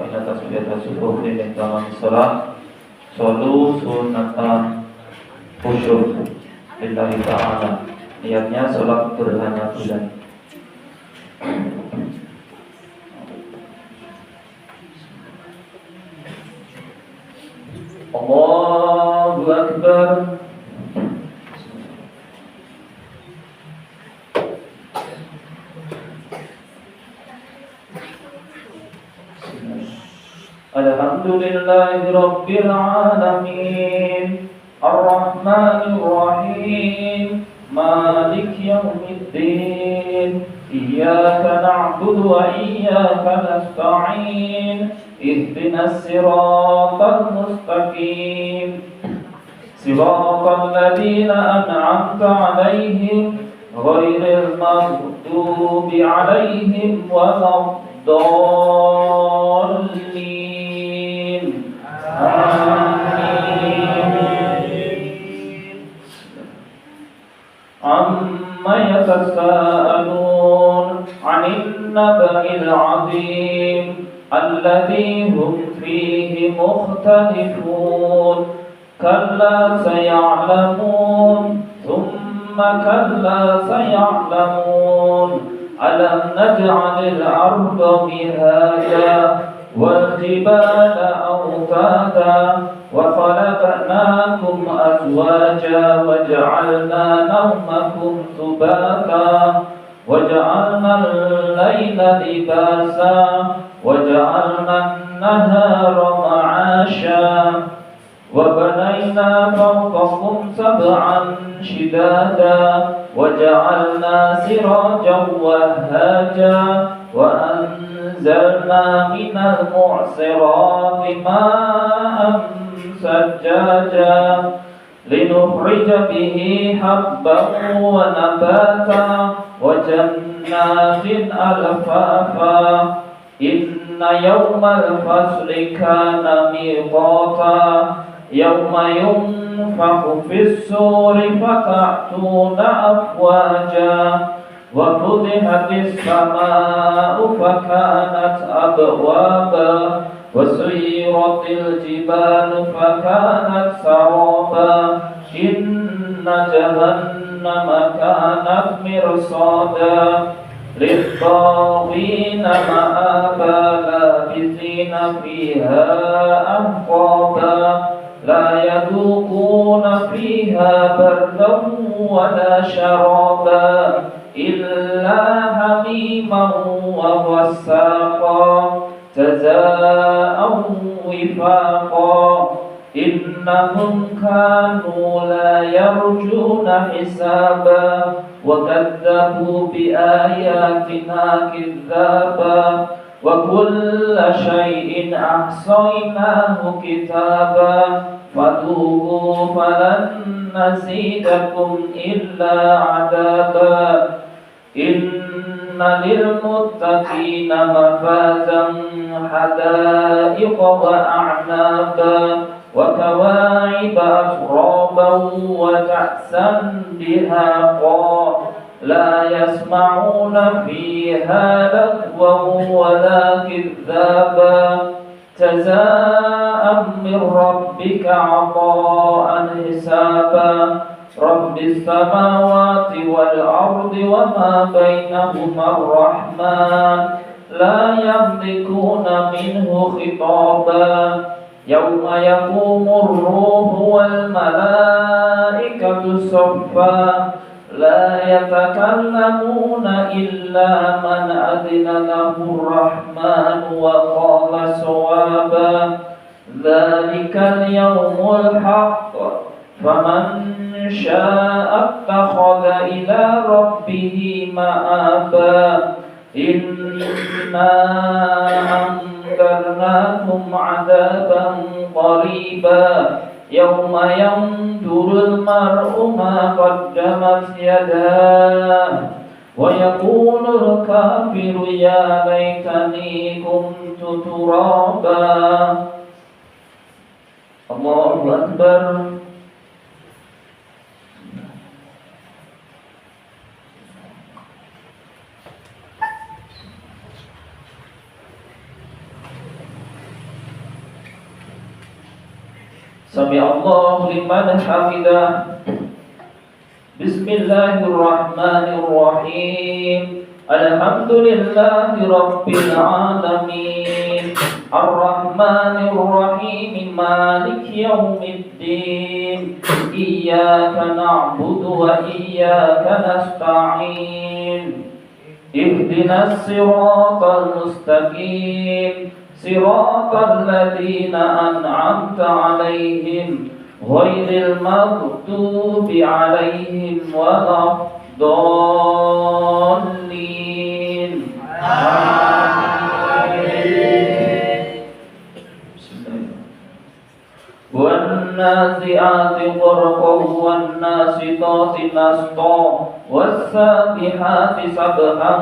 inna tasbihata subuh min tamam salat. Solu sunatan khusyuk lillahi ta'ala. Niatnya salat berhana bulan. Allahu Akbar. Alhamdulillahi Rabbil Alamin Ar-Rahmanir Rahim Malik Yawmiddin Iyyaka na'budu wa iyyaka nasta'in Ihdinas siratal mustaqim Siratal ladzina an'amta 'alaihim ghairil maghdubi 'alaihim waladdallin. Amin. Amma yatasaalun 'anil naba'il 'azim alladzi hum fihi mukhtalifun. Kalla saya'lamun thumma kalla saya'lamun. Alam naj'alil arda mihada wal jibala awtada wa khalaqnakum azwaja wa ja'alna nawmakum subata wa ja'alna al-layla libasa wa ja'alna an-nahara ma'asha wa banayna fawqakum sab'an shidada wa ja'alna sirajan wahhaja wa anzalna minal mu'sirati ma'an sajjaja linukhrija bihi habban wa nabata wa jannatin alfafa. Inna yawmal fasli kana miqata yawma yunfakhu fis-suri fata'tuna afwaja wa futihatis samaa'u fakanat abwaba wa suyiratil jibalu fakanat saraba. Inna jahannama kanat mirsada للطاغين مآبا لابثين فيها أحقابا لا يذوقون فيها بردا ولا شرابا إلا حميما وغساقا جزاء وفاقا. إنهم كانوا لا يرجون حسابا وكذبوا بآياتنا كذابا وكل شيء أحصيناه كتابا فذوقوا فلن نزيدكم إلا عذابا. إن للمتقين مفازا حدائق وأعنابا وكواعب أترابا وكأسا دهاقا لا يسمعون فيها لغوا ولا كذابا جزاء من ربك عطاء حسابا. رب السماوات والأرض وما بينهما الرحمن لا يملكون منه خطابا. يوم يقوم الروح والملائكة صفا لا يتكلمون إلا من أذن له الرحمن وقال صوابا. ذلك اليوم الحق فمن شاء اتخذ إلى ربه مآبا. إنا أنذرناكم عذابا قريبا يوم ينظر المرء ما قدمت يداه ويقول الكافر يا ليتني كنت ترابا. الله أكبر. سمع الله لمن حمده. بسم الله الرحمن الرحيم. الحمد لله رب العالمين الرحمن الرحيم مالك يوم الدين إياك نعبد وإياك نستعين اهدنا الصراط المستقيم صراط الذين أنعمت عليهم غير المغضوب عليهم ولا الضالين آمين. والنازعات غرقا والناشطات نشطا والسابحات سبحا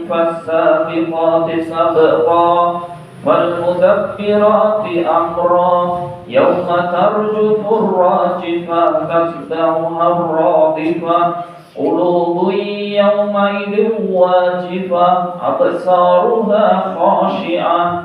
فالسابقات سبقا فالمدبرات أمرا يوم ترجف الراجفة تتبعها الرادفة قلوب يومئذ واجفة أبصارها خاشعة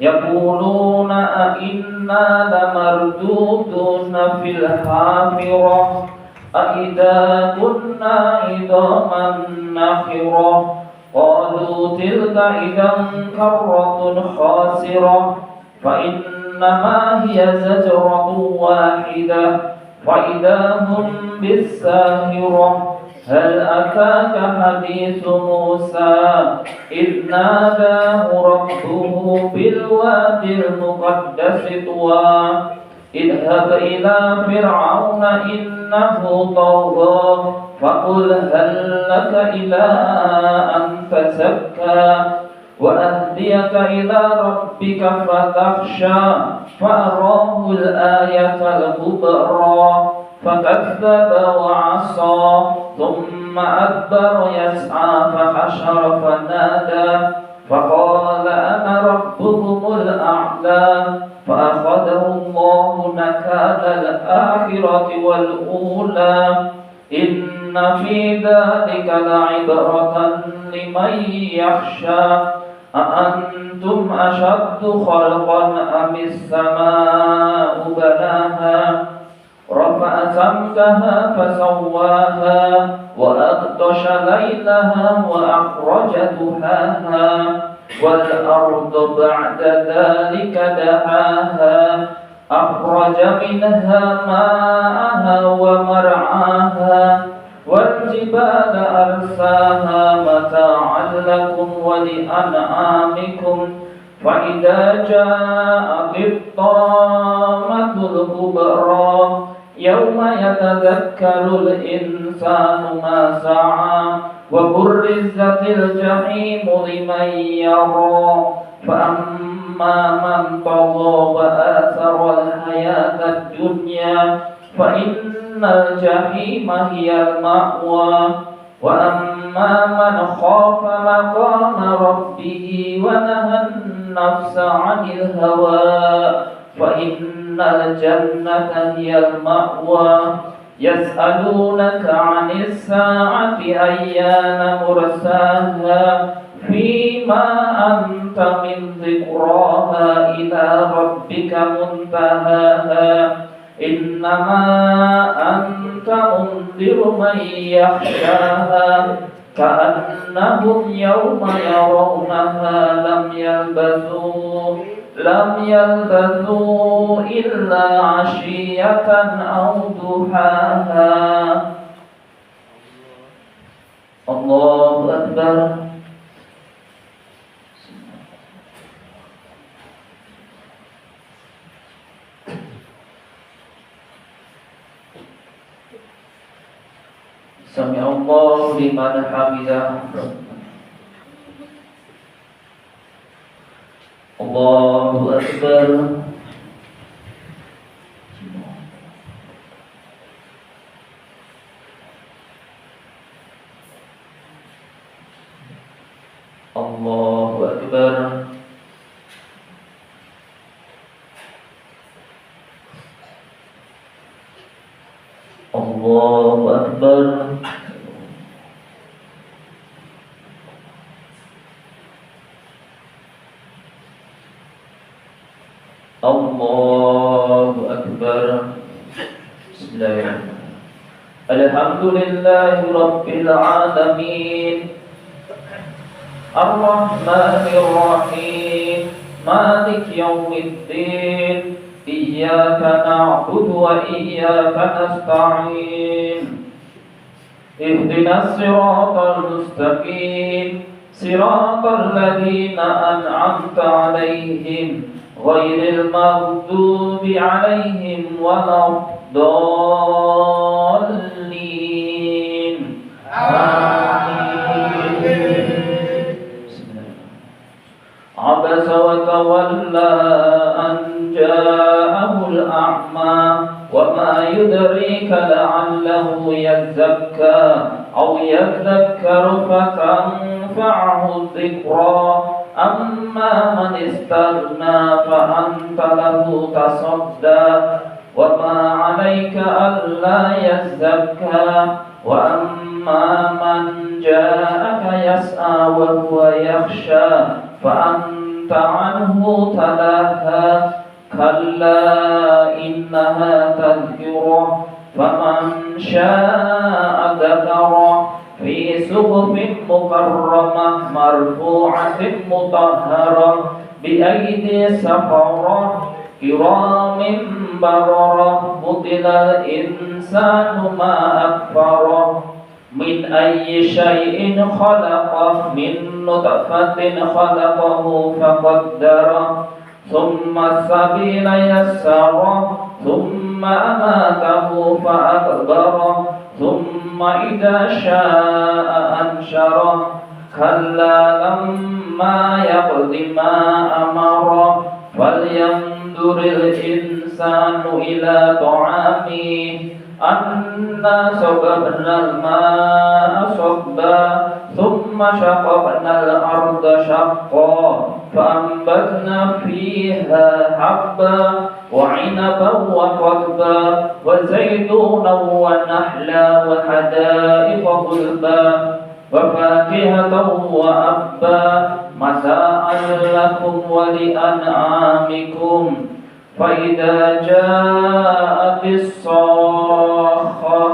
يقولون أئنا لمردودون في الحافرة أئذا كنا عظاما نخرة قالوا تلك إذا كرة خاسرة فإنما هي زجرة واحدة فإذا هم بالساهرة هل أتاك حديث موسى إذ ناداه ربه بالوادي المقدس طوى اذهب إلى فرعون إنه طغى فقل هل لك إلى أن تزكى وأهديك إلى ربك فتخشى فأراه الآية الكبرى فكذب وعصى ثم أدبر يسعى فحشر فنادى فقال أنا ربكم الأعلى فأخذه الله نكال الآخرة والأولى إن في ذلك لعبرة لمن يخشى أأنتم أشد خلقا أم السماء بناها رفع سمكها فسواها وأغطش ليلها وأخرج ضحاها والأرض بعد ذلك دحاها أخرج منها ماءها ومرعاها والجبال أرساها متاعا لكم ولأنعامكم فإذا جاءت الطامة الكبرى يوم يتذكر الإنسان ما سعى وبرزت الجحيم لمن يرى فأما من طغى وآثر الحياة الدنيا فإن الجحيم هي المأوى وأما من خاف مقام ربه ونهى النفس عن الهوى فإن الجنة هي المأوى يسألونك عن الساعة أيان مرساها فيما أنت من ذكراها إلى ربك منتهاها إنما أنت منذر من يخشاها كأنهم يوم يرونها لم يلبثوا إلا عشية أو ضحاها. الله أكبر. سمع الله لمن حمده. الله أكبر. الله أكبر. الله أكبر. الله أكبر. أكبر. بسم الله الرحمن الرحيم. الحمد لله رب العالمين الرحمن الرحيم مالك يوم الدين إياك نعبد وإياك نستعين اهدنا الصراط المستقيم صراط الذين أنعمت عليهم غير المغضوب عليهم ولا الضالين آمين. عبس وتولى أن جاءه الأعمى وما يدريك لعله يزكى أو يذكر فتنفعه الذكرى أما من استغنى فأنت له تصدى وما عليك ألا يزكى وأما من جاءك يسعى وهو يخشى فأنت عنه تلاهى كلا إنها تذكرة فمن شاء ذكره في صحف مكرمة مرفوعة مطهرة بأيدي سفرة كرام بررة قتل الإنسان ما أكفره من أي شيء خلقه من نطفة خلقه فقدره ثم السبيل يسره ثم أماته فأكبره ثم إذا شاء أنشره كلا لما يقض ما أمره فلينظر الإنسان إلى طعامه أنا صببنا الماء صبا ثم شققنا الأرض شقا فأنبتنا فيها حبا وعنبا وقضبا وزيتونا ونحلا وحدائق غلبا وفاكهة وأبا متاعا لكم ولأنعامكم فإذا جاءت الصاخة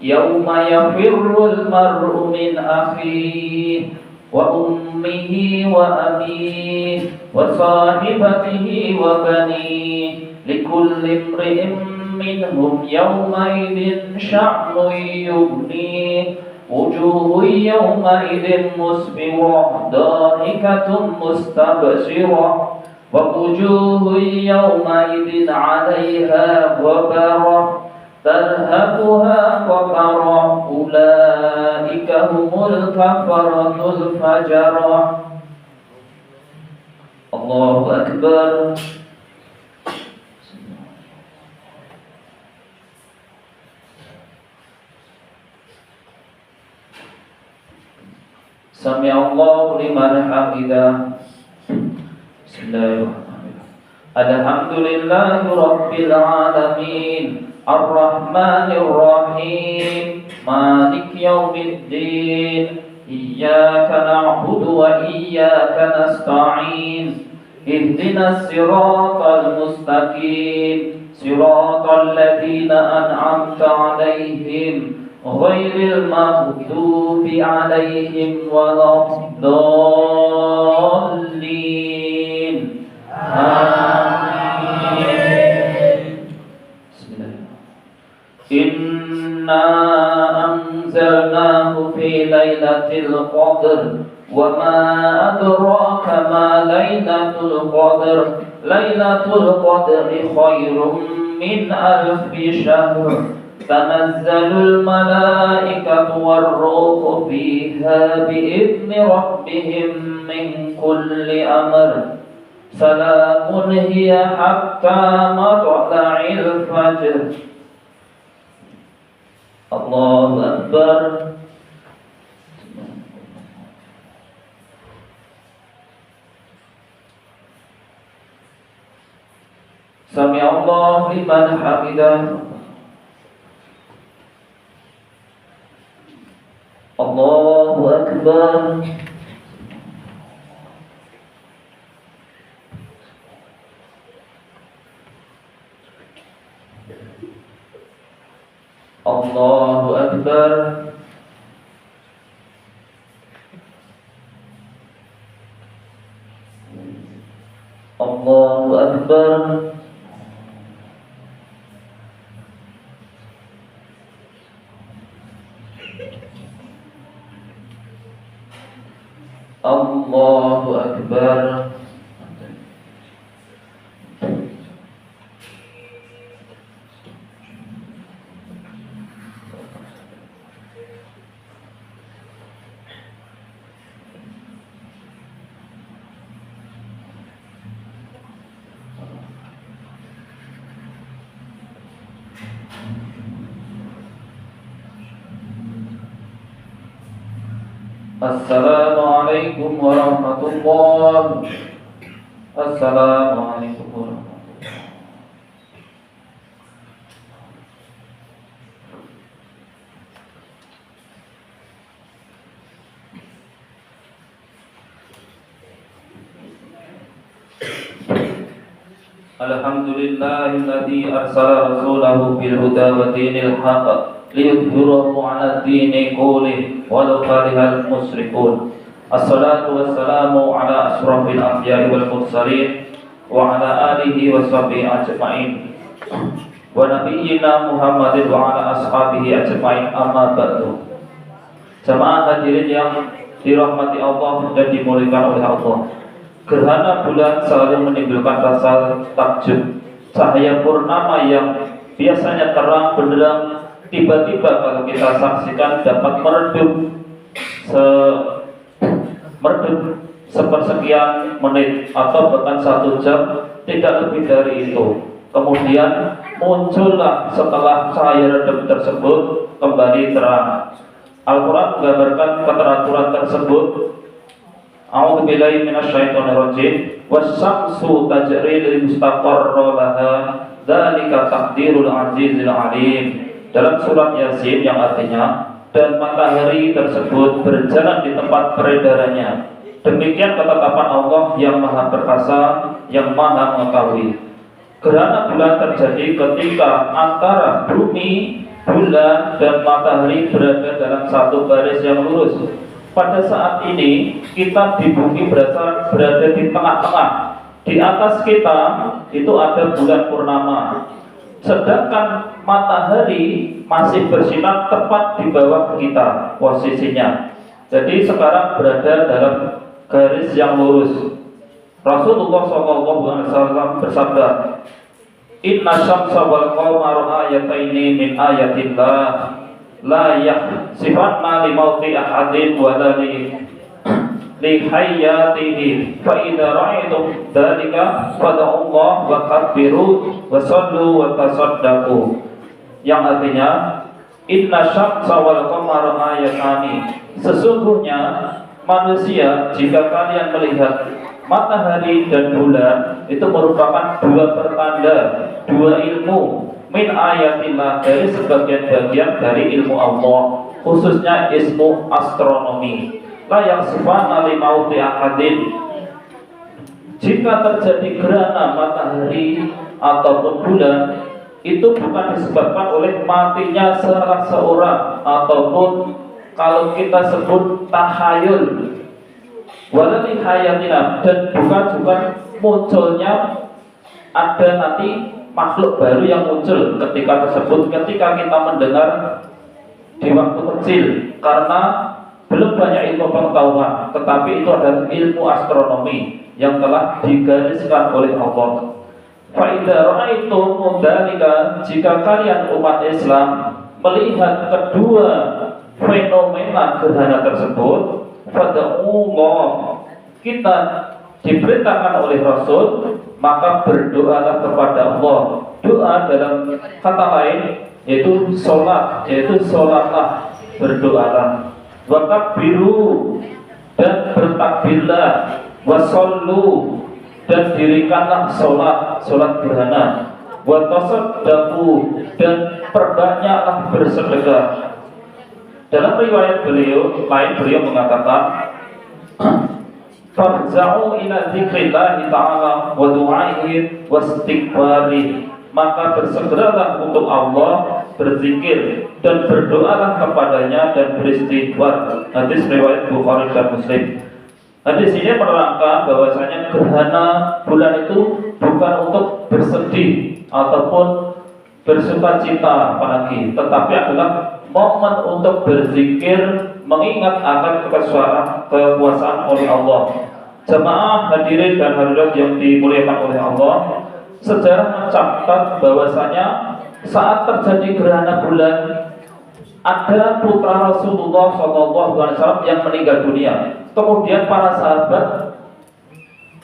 يوم يفر المرء من أخيه وأمه وأبيه وصاحبته وبنيه لكل امرئ منهم يومئذ شأن يغنيه وجوه يومئذ مسفرة ضاحكة مستبشرة ووجوه يومئذ عليها غبرة ترهقها قترة أولئك هم الكفرة الفجرة. الله أكبر. سمع الله لمن حمده. بسم الله الرحمن الرحيم. الحمد لله رب العالمين الرحمن الرحيم مالك يوم الدين إياك نعبد وإياك نستعين اهدنا الصراط المستقيم صراط الذين أنعمت عليهم غير المغضوب عليهم ولا الضالين آمين. بسم الله. إنا أنزلناه في ليلة القدر وما أدراك ما ليلة القدر ليلة القدر خير من 1000 شهر تنزل الملائكة والروح فيها بإذن ربهم من كل أمر سلام هي حتى مطلع الفجر. الله أكبر. سمع الله لمن حمده. الله أكبر. Allahu Akbar. Allahu Akbar. Allahu Akbar. Assalamualaikum warahmatullahi. Assalamualaikum warahmatullahi. Alhamdulillahilladzi arsala rasulahu bil huda wa dinil haqq liyudhhirahu 'ala dini kullihi walau karihal musyrikun. Assalatu wassalamu ala asrofil anbiya'i wal mursalin wa ala alihi wa sahbihi ajma'in wa nabiyyina Muhammadin wa ala ashabihi ajma'in, amma ba'du. Jamaah hadirin yang dirahmati Allah dan dimuliakan oleh Allah, gerhana bulan selalu menimbulkan rasa takjub. Cahaya purnama yang biasanya terang benderang tiba-tiba kalau kita saksikan dapat meredup sepersekian menit atau bahkan 1 jam, tidak lebih dari itu. Kemudian muncullah setelah cahaya redup tersebut kembali terang. Al-Quran menggambarkan keteraturan tersebut. A'udzubillahi minasyaitonirrajim. Was-syamsu tajri li mustaqarra laha dzalika taqdirul azizil alim. Dalam surat Yasin yang artinya, dan matahari tersebut berjalan di tempat peredarannya. Demikian ketetapan Allah yang maha perkasa, yang maha mengetahui. Gerhana bulan terjadi ketika antara bumi, bulan, dan matahari berada dalam satu garis yang lurus. Pada saat ini kita di bumi berada di tengah-tengah. Di atas kita itu ada bulan purnama, sedangkan matahari masih bersinar tepat di bawah kita posisinya. Jadi sekarang berada dalam garis yang lurus. Rasulullah SAW bersabda, Inna syamsa wal qamara ayataini min ayatillah la yakhsifanna li mauti ahadin wa la li hayyatihi fa idza ra'aytum dzalika fad'ullah wa kabbiru wa sallu wa tasaddaqu. Yang artinya, inna syamsa wal qamara ayatani, sesungguhnya manusia jika kalian melihat matahari dan bulan itu merupakan dua pertanda, dua ilmu min ayatillah, dari sebagian bagian dari ilmu Allah, khususnya ilmu astronomi. La yakhsifana li mauti ahadin, jika terjadi gerhana matahari ataupun bulan itu bukan disebabkan oleh matinya salah seorang ataupun kalau kita sebut tahayul, walali hayatina, dan bukan juga munculnya ada nanti makhluk baru yang muncul ketika kita mendengar di waktu kecil, karena belum banyak ilmu pengetahuan, tetapi itu adalah ilmu astronomi yang telah digariskan oleh Allah. Fa idza ra'aitum dzalika, jika kalian umat Islam melihat kedua fenomena gerhana tersebut, fad'ullah, kita diperintahkan oleh Rasul, maka berdoalah kepada Allah. Doa dalam kata lain yaitu sholat, yaitu sholatlah, berdoalah. Wa kabbiru, dan bertakbirlah. Wa sallu, dan dirikanlah sholat gerhana. Wa tasaddaqu, dan perbanyaklah bersedekah. Dalam riwayat beliau mengatakan, farja'u ila dzikrillahi ta'ala wa du'aihi wa istighfari, maka bersegeralah untuk Allah berzikir dan berdoalah kepadanya dan beristighfar. Hadis riwayat Bukhari dan Muslim. Hadis ini menerangkan bahwasanya gerhana bulan itu bukan untuk bersedih ataupun bersuka cita apalagi, tetapi adalah momen untuk berzikir, mengingat akan kekuasaan oleh Allah. Jemaah hadirin dan hadirat yang dimuliakan oleh Allah, sejarah mencatat bahwasanya saat terjadi gerhana bulan, ada putra Rasulullah SAW yang meninggal dunia. Kemudian para sahabat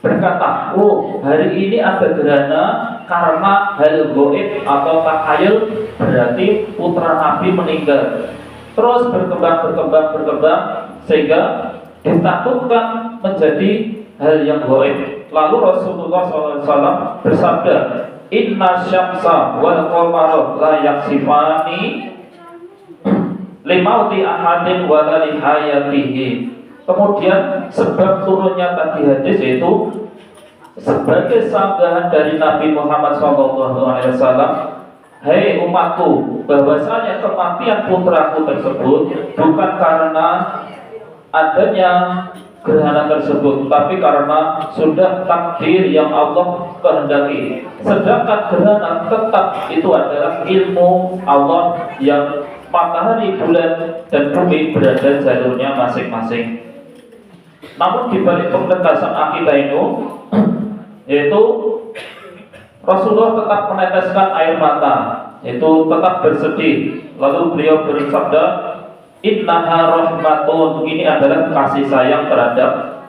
berkata, oh hari ini ada gerhana karena hal goib atau takhayul, berarti putra Nabi meninggal. Terus berkembang sehingga ditakutkan menjadi hal yang goib. Lalu Rasulullah SAW bersabda, Inna syamsa wal qamara la yaksifani limauti ahadin wala lihayatihi. Kemudian sebab turunnya tadi hadis itu sebagai sanggahan dari Nabi Muhammad SAW, hei umatku, bahwasanya kematian putraku tersebut bukan karena adanya gerhana tersebut, tapi karena sudah takdir yang Allah kehendaki. Sedangkan gerhana tetap itu adalah ilmu Allah yang matahari, bulan, dan bumi berada jalurnya masing-masing. Namun dibalik penegasan akidah itu, yaitu Rasulullah tetap meneteskan air mata, yaitu tetap bersedih. Lalu beliau bersabda, Innaha rahmatun, ini adalah kasih sayang terhadap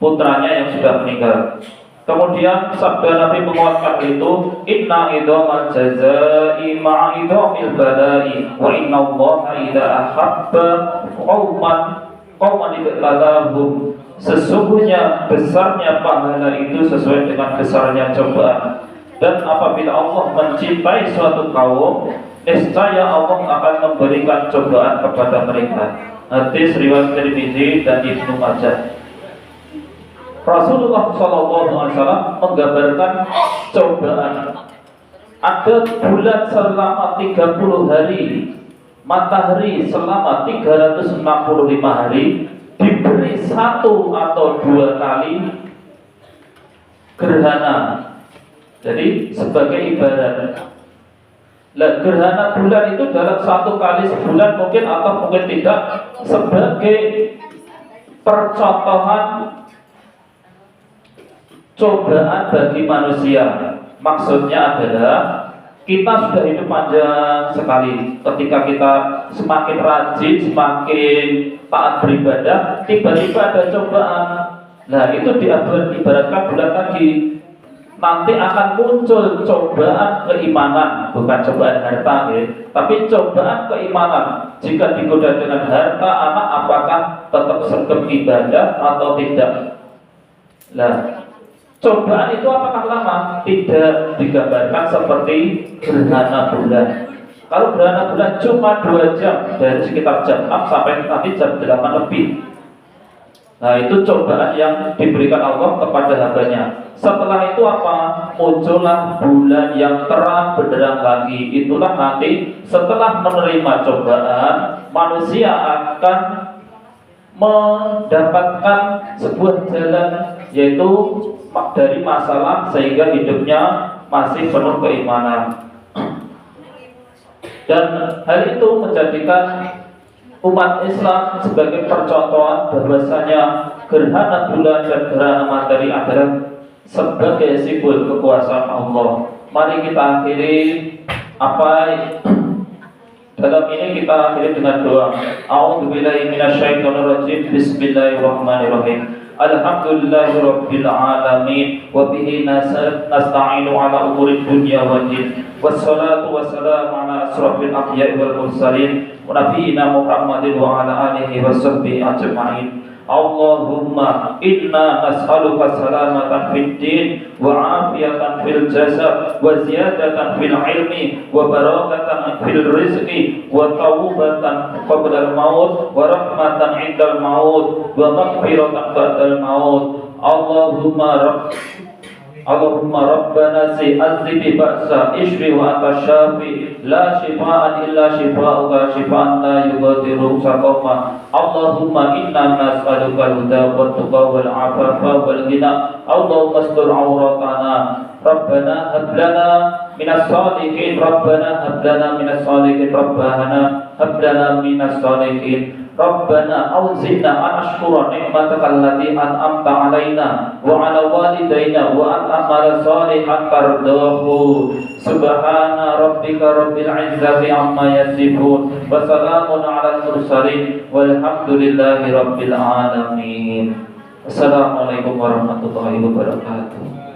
putranya yang sudah meninggal. Kemudian sabda Nabi menguatkan itu, Inna idhamal jazai ma'idhamil balai, wa inna allaha idha ahabba qawman ibtalahum. Sesungguhnya besarnya pahala itu sesuai dengan besarnya cobaan. Dan apabila Allah mencintai suatu kaum, niscaya Allah akan memberikan cobaan kepada mereka. Hadis riwayat Tirmidzi dan Ibnu Majah. Rasulullah SAW menggambarkan cobaan. Ada bulan selama 30 hari, matahari selama 365 hari, diberi 1 atau 2 kali gerhana. Jadi sebagai ibarat, gerhana bulan itu dalam 1 kali sebulan mungkin atau mungkin tidak, sebagai percontohan cobaan bagi manusia. Maksudnya adalah kita sudah hidup panjang sekali. Ketika kita semakin rajin, semakin taat beribadah, tiba-tiba ada cobaan. Nah itu diibaratkan bulan tadi. Nanti akan muncul cobaan keimanan, bukan cobaan harta, ya, tapi cobaan keimanan. Jika digoda dengan harta, anak apakah tetap sregep ibadah atau tidak? Nah, cobaan itu apakah lama? Tidak digambarkan seperti gerhana bulan. Kalau gerhana bulan cuma 2 jam, dari sekitar jam 6 sampai nanti jam 8 lebih. Nah itu cobaan yang diberikan Allah kepada hambanya. Setelah itu apa? Muncullah bulan yang terang benderang lagi. Itulah nanti setelah menerima cobaan, manusia akan mendapatkan sebuah jalan, yaitu dari masalah sehingga hidupnya masih penuh keimanan. Dan hal itu menjadikan umat Islam sebagai percontohan bahwasanya gerhana bulan dan gerhana matahari adalah sebagai simbol kekuasaan Allah. Mari kita akhiri dalam ini kita akhiri dengan doa. A'udzubillahi minasyaitonirrajim. Bismillahirrahmanirrahim. Alhamdulillahirabbil alamin wa bihi nasta'inu ala umuri dunya wad din. Wassalatu wassalamu ala asrofil anbiya'i wal mursalin wa nabiyina Muhammadin wa ala alihi washabbihi ajma'in. Allahumma inna nas'aluka salamatan fid din wa afiyatan fil jasad wa ziyadatan fil ilmi wa barakatan fil rizqi wa taubatan qabla al maut wa rahmatan 'indal maut wa maghfiratan ba'dal maut. Allahumma rabbana azhibi ba'sa ishfi wa anta syafi la shifaan illa shifaa'uka shifaan la yughadiru saqama. Allahumma inna nas'aluka al-huda wa tuqa wal 'afafa wal ghina. Allahumma astur 'auratana. Rabbana hab lana minas salihin. Rabbana hab lana minas salihin. Rabbana hab lana minas salihin. Rabbana awzidna an ashkura ni'mataka allati an'amta alaina wa ala walidayna wa an amala salihan tardahu. Subhana rabbika rabbil izzati amma yasifun wa salamun ala mursalin walhamdulillahi rabbil alamin. Assalamualaikum warahmatullahi wabarakatuh.